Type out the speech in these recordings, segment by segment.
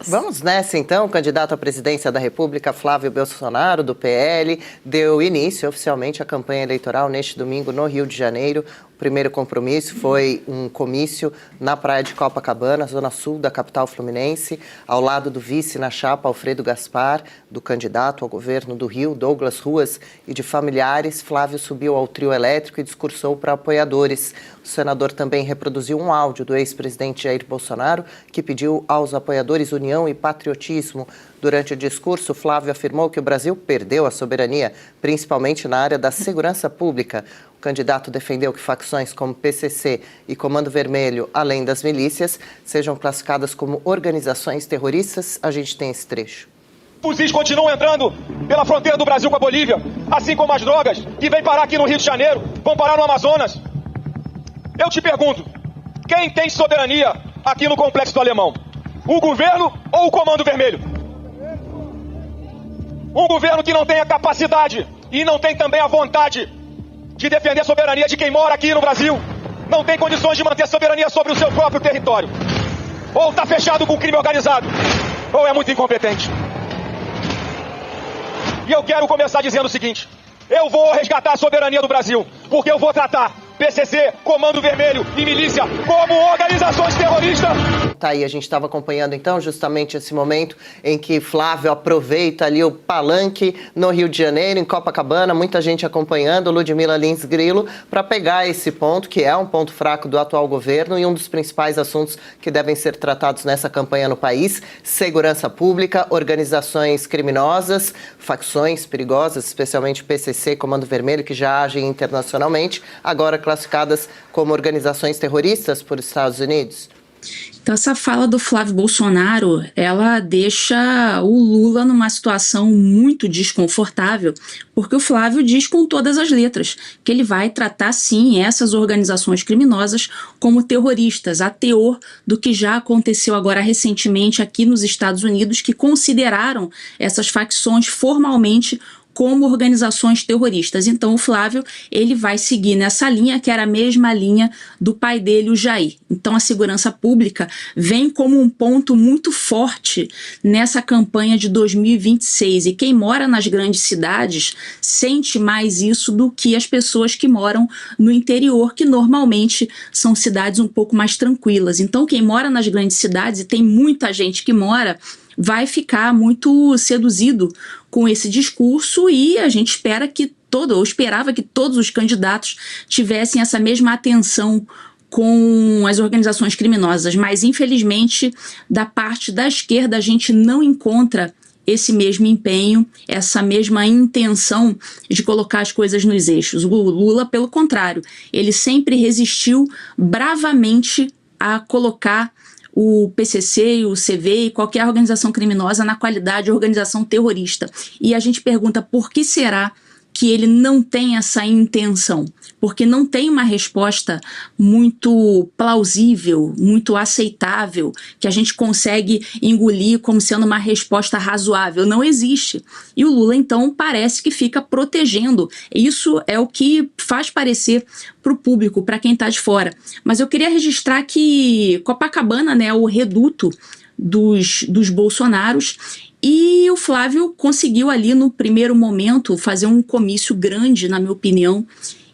Vamos nessa então. O candidato à presidência da República, Flávio Bolsonaro, do PL, deu início oficialmente à campanha eleitoral neste domingo no Rio de Janeiro. O primeiro compromisso foi um comício na praia de Copacabana, zona sul da capital fluminense, ao lado do vice na chapa, Alfredo Gaspar, do candidato ao governo do Rio, Douglas Ruas, e de familiares. Flávio subiu ao trio elétrico e discursou para apoiadores. O senador também reproduziu um áudio do ex-presidente Jair Bolsonaro, que pediu aos apoiadores união e patriotismo. Durante o discurso, Flávio afirmou que o Brasil perdeu a soberania, principalmente na área da segurança pública. O candidato defendeu que facções como PCC e Comando Vermelho, além das milícias, sejam classificadas como organizações terroristas. A gente tem esse trecho. Fuzis continuam entrando pela fronteira do Brasil com a Bolívia, assim como as drogas que vêm parar aqui no Rio de Janeiro, vão parar no Amazonas. Eu te pergunto, quem tem soberania aqui no Complexo do Alemão? O governo ou o Comando Vermelho? Um governo que não tem a capacidade e não tem também a vontade de defender a soberania de quem mora aqui no Brasil, não tem condições de manter a soberania sobre o seu próprio território. Ou está fechado com o crime organizado, ou é muito incompetente. E eu quero começar dizendo o seguinte: eu vou resgatar a soberania do Brasil, porque eu vou tratar PCC, Comando Vermelho e milícia como organizações terroristas. Tá aí, a gente estava acompanhando então justamente esse momento em que Flávio aproveita ali o palanque no Rio de Janeiro, em Copacabana, muita gente acompanhando, Ludmila Lins Grilo, para pegar esse ponto, que é um ponto fraco do atual governo e um dos principais assuntos que devem ser tratados nessa campanha no país: segurança pública, organizações criminosas, facções perigosas, especialmente PCC, Comando Vermelho, que já agem internacionalmente, agora classificadas como organizações terroristas por Estados Unidos. Então essa fala do Flávio Bolsonaro, ela deixa o Lula numa situação muito desconfortável, porque o Flávio diz com todas as letras que ele vai tratar sim essas organizações criminosas como terroristas, a teor do que já aconteceu agora recentemente aqui nos Estados Unidos, que consideraram essas facções formalmente como organizações terroristas. Então o Flávio, ele vai seguir nessa linha, que era a mesma linha do pai dele, o Jair. Então a segurança pública vem como um ponto muito forte nessa campanha de 2026, e quem mora nas grandes cidades sente mais isso do que as pessoas que moram no interior, que normalmente são cidades um pouco mais tranquilas. Então quem mora nas grandes cidades, e tem muita gente que mora, vai ficar muito seduzido com esse discurso, e a gente espera que eu esperava que todos os candidatos tivessem essa mesma atenção com as organizações criminosas, mas infelizmente da parte da esquerda a gente não encontra esse mesmo empenho, essa mesma intenção de colocar as coisas nos eixos. O Lula, pelo contrário, ele sempre resistiu bravamente a colocar o PCC, o CV e qualquer organização criminosa na qualidade de organização terrorista. E a gente pergunta por que será que ele não tem essa intenção? Porque não tem uma resposta muito plausível, muito aceitável, que a gente consegue engolir como sendo uma resposta razoável. Não existe. E o Lula, então, parece que fica protegendo. Isso é o que faz parecer para o público, para quem está de fora. Mas eu queria registrar que Copacabana, né, é o reduto dos Bolsonaros, e o Flávio conseguiu ali no primeiro momento fazer um comício grande, na minha opinião,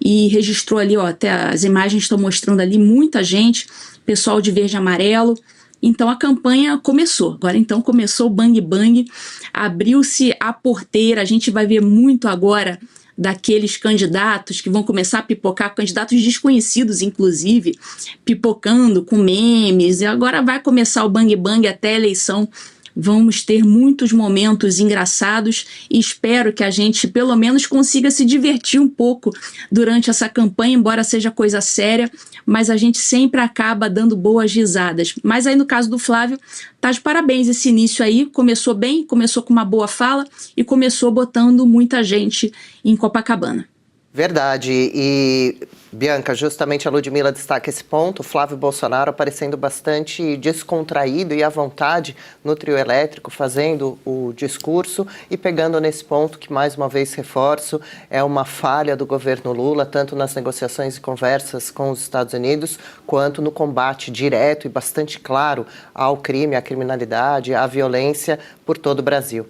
e registrou ali, ó, até as imagens estão mostrando ali muita gente, pessoal de verde e amarelo. Então a campanha começou, agora então começou o bang bang, abriu-se a porteira, a gente vai ver muito agora daqueles candidatos que vão começar a pipocar, candidatos desconhecidos inclusive, pipocando com memes, e agora vai começar o bang bang até a eleição. Vamos ter muitos momentos engraçados e espero que a gente pelo menos consiga se divertir um pouco durante essa campanha, embora seja coisa séria, mas a gente sempre acaba dando boas risadas. Mas aí no caso do Flávio, tá de parabéns esse início aí, começou bem, começou com uma boa fala e começou botando muita gente em Copacabana. Verdade. E, Bianca, justamente a Ludmila destaca esse ponto, Flávio Bolsonaro aparecendo bastante descontraído e à vontade no trio elétrico, fazendo o discurso e pegando nesse ponto que, mais uma vez, reforço, é uma falha do governo Lula, tanto nas negociações e conversas com os Estados Unidos, quanto no combate direto e bastante claro ao crime, à criminalidade, à violência por todo o Brasil.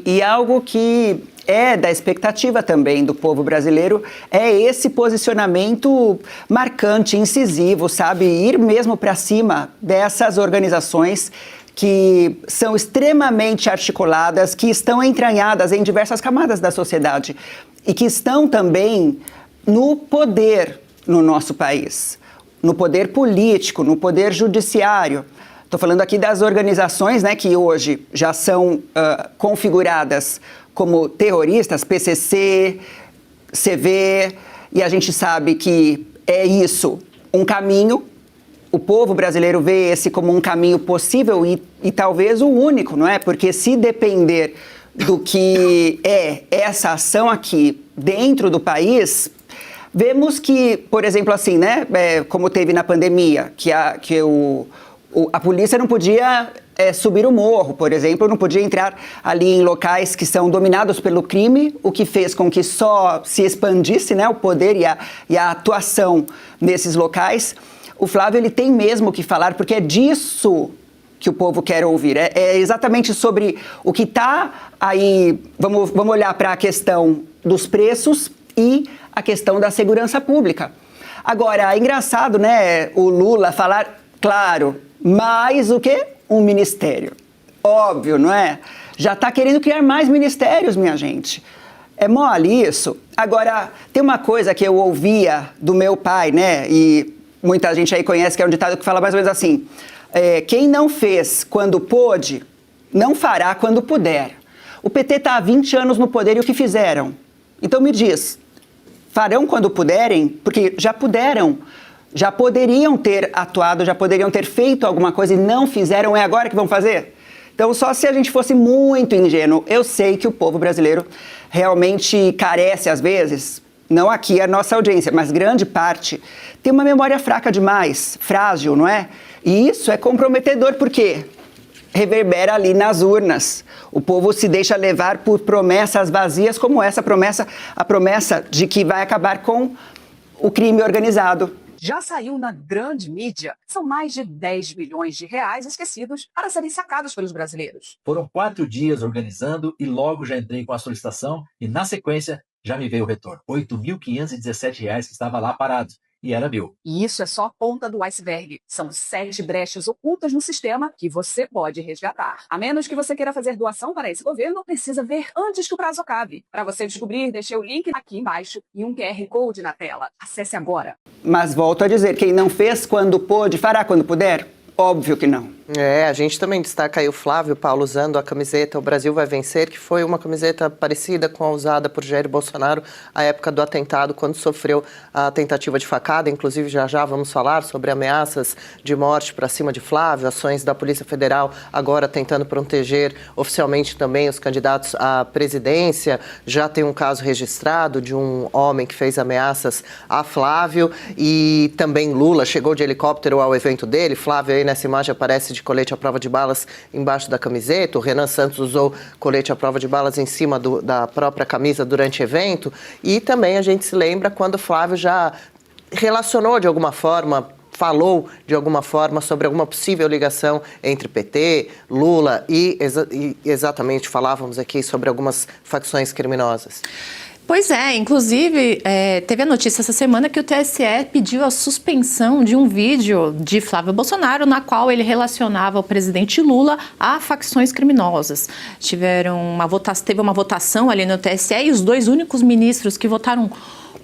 E algo que é da expectativa também do povo brasileiro é esse posicionamento marcante, incisivo, sabe? Ir mesmo para cima dessas organizações que são extremamente articuladas, que estão entranhadas em diversas camadas da sociedade e que estão também no poder no nosso país, no poder político, no poder judiciário. Estou falando aqui das organizações, né, que hoje já são configuradas como terroristas, PCC, CV, e a gente sabe que é isso, um caminho. O povo brasileiro vê esse como um caminho possível e talvez o único, não é? Porque se depender do que é essa ação aqui dentro do país, vemos que, por exemplo, assim, né, como teve na pandemia, que a polícia não podia subir o morro, por exemplo, não podia entrar ali em locais que são dominados pelo crime, o que fez com que só se expandisse, né, o poder e a atuação nesses locais. O Flávio, ele tem mesmo que falar, porque é disso que o povo quer ouvir. É exatamente sobre o que está aí. Vamos olhar para a questão dos preços e a questão da segurança pública. Agora, é engraçado, né, o Lula falar, claro, mais o quê? Um ministério. Óbvio, não é? Já está querendo criar mais ministérios, minha gente. É mole isso? Agora, tem uma coisa que eu ouvia do meu pai, né? E muita gente aí conhece, que é um ditado que fala mais ou menos assim. Quem não fez quando pôde, não fará quando puder. O PT está há 20 anos no poder e o que fizeram? Então me diz, farão quando puderem? Porque já puderam. Já poderiam ter atuado, já poderiam ter feito alguma coisa e não fizeram, é agora que vão fazer? Então, só se a gente fosse muito ingênuo. Eu sei que o povo brasileiro realmente carece, às vezes, não aqui a nossa audiência, mas grande parte, tem uma memória fraca demais, frágil, não é? E isso é comprometedor, porque reverbera ali nas urnas. O povo se deixa levar por promessas vazias como essa promessa, a promessa de que vai acabar com o crime organizado. Já saiu na grande mídia. São mais de 10 bilhões de reais esquecidos para serem sacados pelos brasileiros. Foram 4 dias organizando e logo já entrei com a solicitação e, na sequência, já me veio o retorno. R$ 8.517 que estava lá parado. E era meu. E isso é só a ponta do iceberg. São 7 brechas ocultas no sistema que você pode resgatar. A menos que você queira fazer doação para esse governo, precisa ver antes que o prazo acabe. Para você descobrir, deixei o link aqui embaixo e um QR Code na tela. Acesse agora. Mas volto a dizer, quem não fez quando pôde, fará quando puder? Óbvio que não. A gente também destaca aí o Flávio, Paulo, usando a camiseta O Brasil vai vencer, que foi uma camiseta parecida com a usada por Jair Bolsonaro à época do atentado, quando sofreu a tentativa de facada. Inclusive, já vamos falar sobre ameaças de morte para cima de Flávio, ações da Polícia Federal agora tentando proteger oficialmente também os candidatos à presidência. Já tem um caso registrado de um homem que fez ameaças a Flávio e também Lula chegou de helicóptero ao evento dele. Flávio aí nessa imagem aparece de colete à prova de balas embaixo da camiseta. O Renan Santos usou colete à prova de balas em cima da própria camisa durante o evento. E também a gente se lembra quando o Flávio já relacionou de alguma forma, falou de alguma forma sobre alguma possível ligação entre PT, Lula e exatamente falávamos aqui sobre algumas facções criminosas. Pois é, inclusive teve a notícia essa semana que o TSE pediu a suspensão de um vídeo de Flávio Bolsonaro na qual ele relacionava o presidente Lula a facções criminosas. Teve uma votação ali no TSE e os 2 únicos ministros que votaram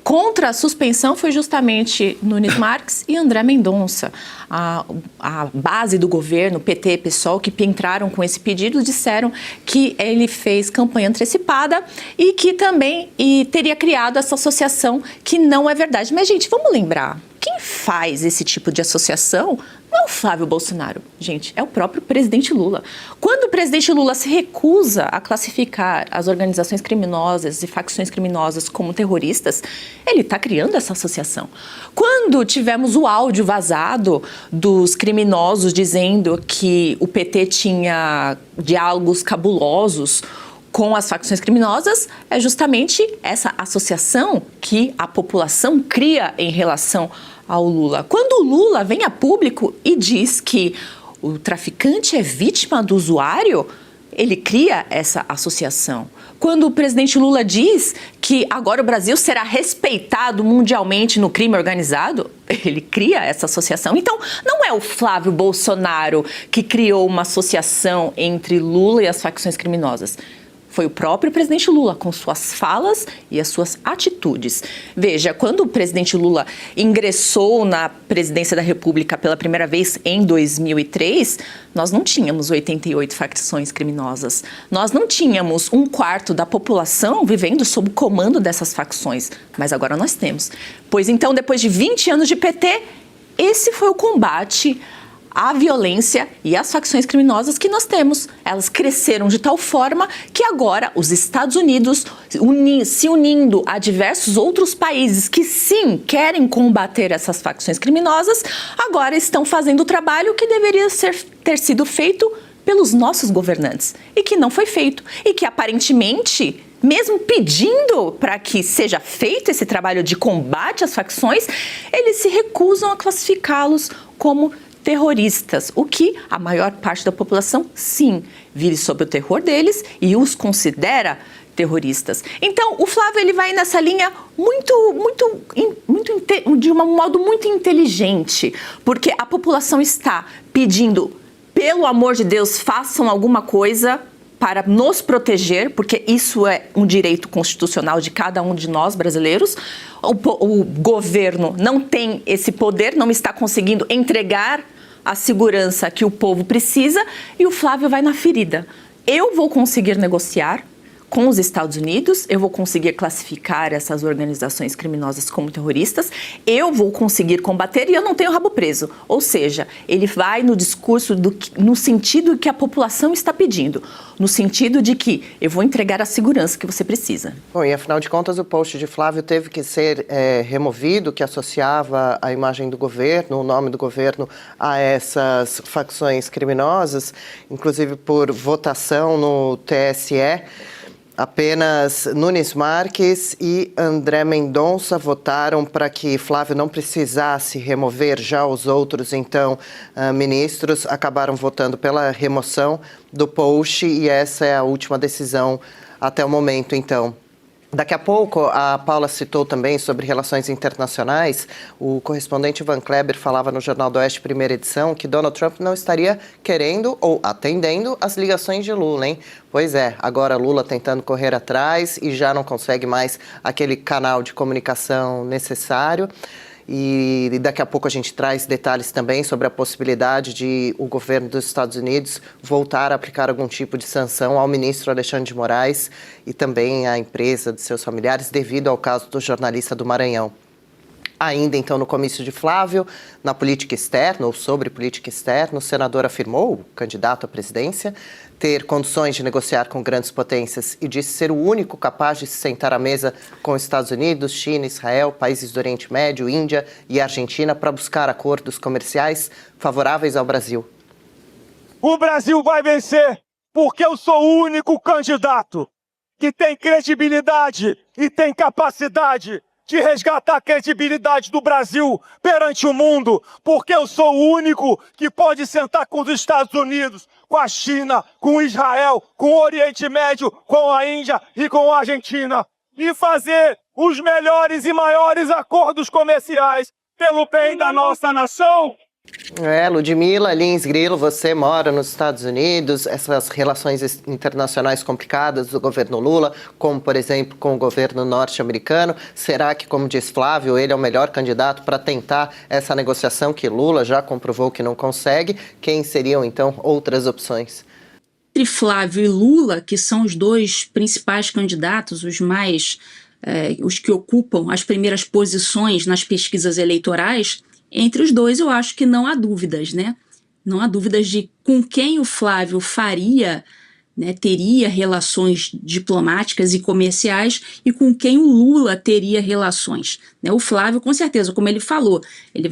contra a suspensão foi justamente Nunes Marques e André Mendonça. A base do governo, PT e PSOL, que entraram com esse pedido, disseram que ele fez campanha antecipada e que também teria criado essa associação, que não é verdade. Mas, gente, vamos lembrar, quem faz esse tipo de associação não é o Flávio Bolsonaro, gente, é o próprio presidente Lula. Quando o presidente Lula se recusa a classificar as organizações criminosas e facções criminosas como terroristas, ele está criando essa associação. Quando tivemos o áudio vazado dos criminosos dizendo que o PT tinha diálogos cabulosos com as facções criminosas, é justamente essa associação que a população cria em relação ao Lula. Quando o Lula vem a público e diz que o traficante é vítima do usuário, ele cria essa associação. Quando o presidente Lula diz que agora o Brasil será respeitado mundialmente no crime organizado, ele cria essa associação. Então, não é o Flávio Bolsonaro que criou uma associação entre Lula e as facções criminosas. Foi o próprio presidente Lula, com suas falas e as suas atitudes. Veja, quando o presidente Lula ingressou na presidência da República pela primeira vez em 2003, nós não tínhamos 88 facções criminosas. Nós não tínhamos 1/4 da população vivendo sob o comando dessas facções. Mas agora nós temos. Pois então, depois de 20 anos de PT, esse foi o combate à violência e às facções criminosas que nós temos. Elas cresceram de tal forma que agora os Estados Unidos, se unindo a diversos outros países que sim querem combater essas facções criminosas, agora estão fazendo o trabalho que deveria ter sido feito pelos nossos governantes e que não foi feito. E que aparentemente, mesmo pedindo para que seja feito esse trabalho de combate às facções, eles se recusam a classificá-los como terroristas, o que a maior parte da população, sim, vive sob o terror deles e os considera terroristas. Então, o Flávio ele vai nessa linha de um modo muito inteligente, porque a população está pedindo, pelo amor de Deus, façam alguma coisa para nos proteger, porque isso é um direito constitucional de cada um de nós brasileiros. O governo não tem esse poder, não está conseguindo entregar a segurança que o povo precisa, e o Flávio vai na ferida. Eu vou conseguir negociar com os Estados Unidos, eu vou conseguir classificar essas organizações criminosas como terroristas, eu vou conseguir combater e eu não tenho rabo preso. Ou seja, ele vai no discurso no sentido que a população está pedindo, no sentido de que eu vou entregar a segurança que você precisa. Bom, e afinal de contas o post de Flávio teve que ser removido, que associava a imagem do governo, o nome do governo a essas facções criminosas, inclusive por votação no TSE. Apenas Nunes Marques e André Mendonça votaram para que Flávio não precisasse remover. Já os outros, então, ministros acabaram votando pela remoção do post e essa é a última decisão até o momento, então. Daqui a pouco, a Paula citou também sobre relações internacionais. O correspondente Ivan Kleber falava no Jornal do Oeste, primeira edição, que Donald Trump não estaria querendo ou atendendo as ligações de Lula, hein? Pois é, agora Lula tentando correr atrás e já não consegue mais aquele canal de comunicação necessário. E daqui a pouco a gente traz detalhes também sobre a possibilidade de o governo dos Estados Unidos voltar a aplicar algum tipo de sanção ao ministro Alexandre de Moraes e também à empresa de seus familiares devido ao caso do jornalista do Maranhão. Ainda, então, no comício de Flávio, na política externa, ou sobre política externa, o senador afirmou, o candidato à presidência, ter condições de negociar com grandes potências e disse ser o único capaz de se sentar à mesa com os Estados Unidos, China, Israel, países do Oriente Médio, Índia e Argentina para buscar acordos comerciais favoráveis ao Brasil. O Brasil vai vencer porque eu sou o único candidato que tem credibilidade e tem capacidade de resgatar a credibilidade do Brasil perante o mundo, porque eu sou o único que pode sentar com os Estados Unidos, com a China, com Israel, com o Oriente Médio, com a Índia e com a Argentina, e fazer os melhores e maiores acordos comerciais pelo bem da nossa nação. Ludmila Lins Grilo, você mora nos Estados Unidos, essas relações internacionais complicadas do governo Lula, como, por exemplo, com o governo norte-americano, será que, como diz Flávio, ele é o melhor candidato para tentar essa negociação que Lula já comprovou que não consegue? Quem seriam, então, outras opções? Entre Flávio e Lula, que são os dois principais candidatos, os que ocupam as primeiras posições nas pesquisas eleitorais, entre os dois eu acho que não há dúvidas, né? Não há dúvidas de com quem o Flávio faria, né, teria relações diplomáticas e comerciais e com quem o Lula teria relações. Né? O Flávio, com certeza, como ele falou, ele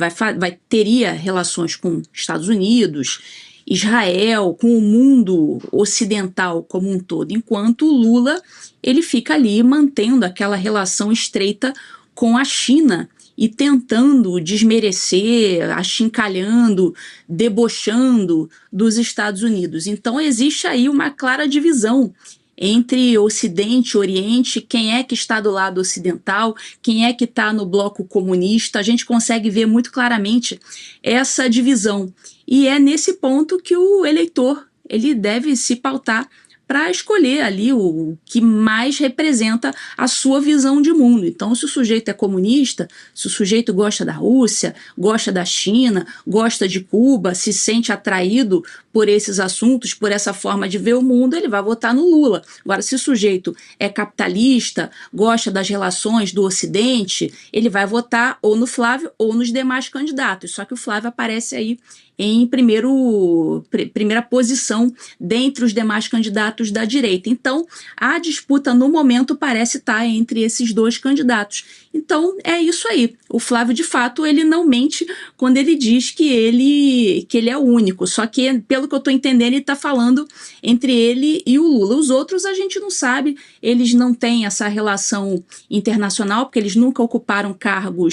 teria relações com Estados Unidos, Israel, com o mundo ocidental como um todo, enquanto o Lula ele fica ali mantendo aquela relação estreita com a China e tentando desmerecer, achincalhando, debochando dos Estados Unidos. Então existe aí uma clara divisão entre Ocidente e Oriente, quem é que está do lado ocidental, quem é que está no bloco comunista. A gente consegue ver muito claramente essa divisão. E é nesse ponto que o eleitor ele deve se pautar para escolher ali o que mais representa a sua visão de mundo. Então, se o sujeito é comunista, se o sujeito gosta da Rússia, gosta da China, gosta de Cuba, se sente atraído por esses assuntos, por essa forma de ver o mundo, ele vai votar no Lula. Agora, se o sujeito é capitalista, gosta das relações do Ocidente, ele vai votar ou no Flávio ou nos demais candidatos. Só que o Flávio aparece aí em primeira posição dentre os demais candidatos da direita. Então, a disputa no momento parece estar entre esses dois candidatos. Então, é isso aí. O Flávio, de fato, ele não mente quando ele diz que ele é o único. Só que, pelo que eu estou entendendo, ele está falando entre ele e o Lula. Os outros a gente não sabe, eles não têm essa relação internacional, porque eles nunca ocuparam cargo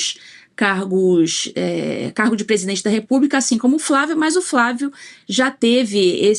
de presidente da República, assim como o Flávio, mas o Flávio já teve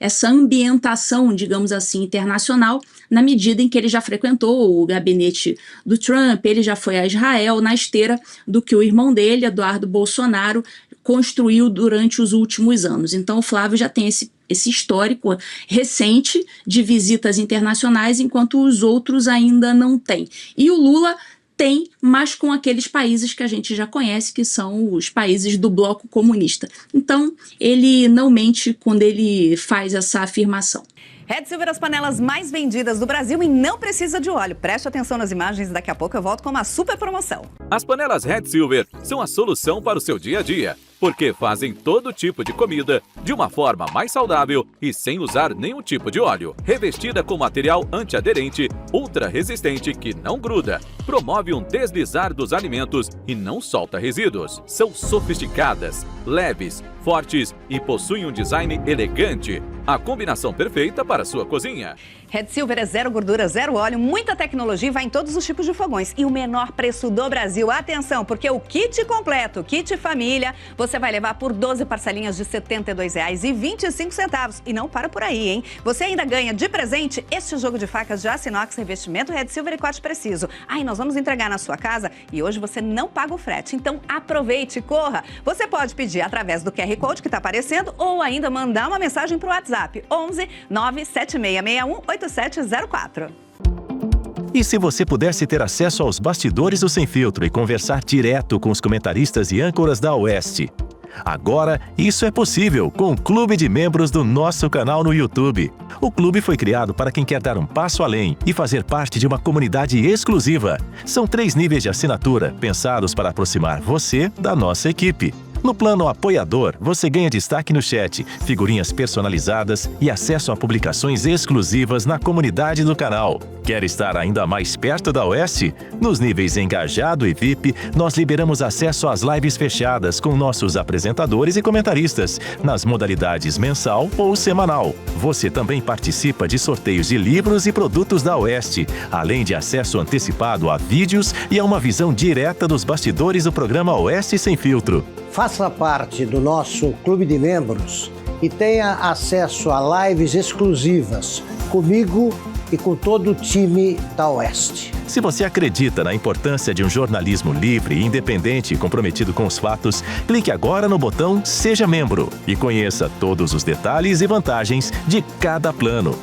essa ambientação, digamos assim, internacional, na medida em que ele já frequentou o gabinete do Trump, ele já foi a Israel, na esteira do que o irmão dele, Eduardo Bolsonaro, construiu durante os últimos anos. Então o Flávio já tem esse histórico recente de visitas internacionais, enquanto os outros ainda não têm. E o Lula tem, mas com aqueles países que a gente já conhece, que são os países do bloco comunista. Então, ele não mente quando ele faz essa afirmação. Red Silver, as panelas mais vendidas do Brasil e não precisa de óleo. Preste atenção nas imagens e daqui a pouco eu volto com uma super promoção. As panelas Red Silver são a solução para o seu dia a dia, porque fazem todo tipo de comida de uma forma mais saudável e sem usar nenhum tipo de óleo. Revestida com material antiaderente, ultra resistente que não gruda, promove um deslizar dos alimentos e não solta resíduos. São sofisticadas, leves, fortes e possuem um design elegante. A combinação perfeita para a sua cozinha. Red Silver é zero gordura, zero óleo, muita tecnologia e vai em todos os tipos de fogões. E o menor preço do Brasil. Atenção, porque o kit completo, o kit família, você vai levar por 12 parcelinhas de R$ 72,25. E não para por aí, hein? Você ainda ganha de presente este jogo de facas de aço inox, revestimento Red Silver e corte preciso. Aí nós vamos entregar na sua casa e hoje você não paga o frete. Então aproveite, corra. Você pode pedir através do QR Code que está aparecendo ou ainda mandar uma mensagem para o WhatsApp 11 97661 8704. E se você pudesse ter acesso aos bastidores do Sem Filtro e conversar direto com os comentaristas e âncoras da Oeste? Agora, isso é possível com o Clube de Membros do nosso canal no YouTube. O clube foi criado para quem quer dar um passo além e fazer parte de uma comunidade exclusiva. São 3 níveis de assinatura, pensados para aproximar você da nossa equipe. No plano apoiador, você ganha destaque no chat, figurinhas personalizadas e acesso a publicações exclusivas na comunidade do canal. Quer estar ainda mais perto da Oeste? Nos níveis Engajado e VIP, nós liberamos acesso às lives fechadas com nossos apresentadores e comentaristas, nas modalidades mensal ou semanal. Você também participa de sorteios de livros e produtos da Oeste, além de acesso antecipado a vídeos e a uma visão direta dos bastidores do programa Oeste Sem Filtro. Faça parte do nosso clube de membros e tenha acesso a lives exclusivas comigo e com todo o time da Oeste. Se você acredita na importância de um jornalismo livre, independente e comprometido com os fatos, clique agora no botão Seja Membro e conheça todos os detalhes e vantagens de cada plano.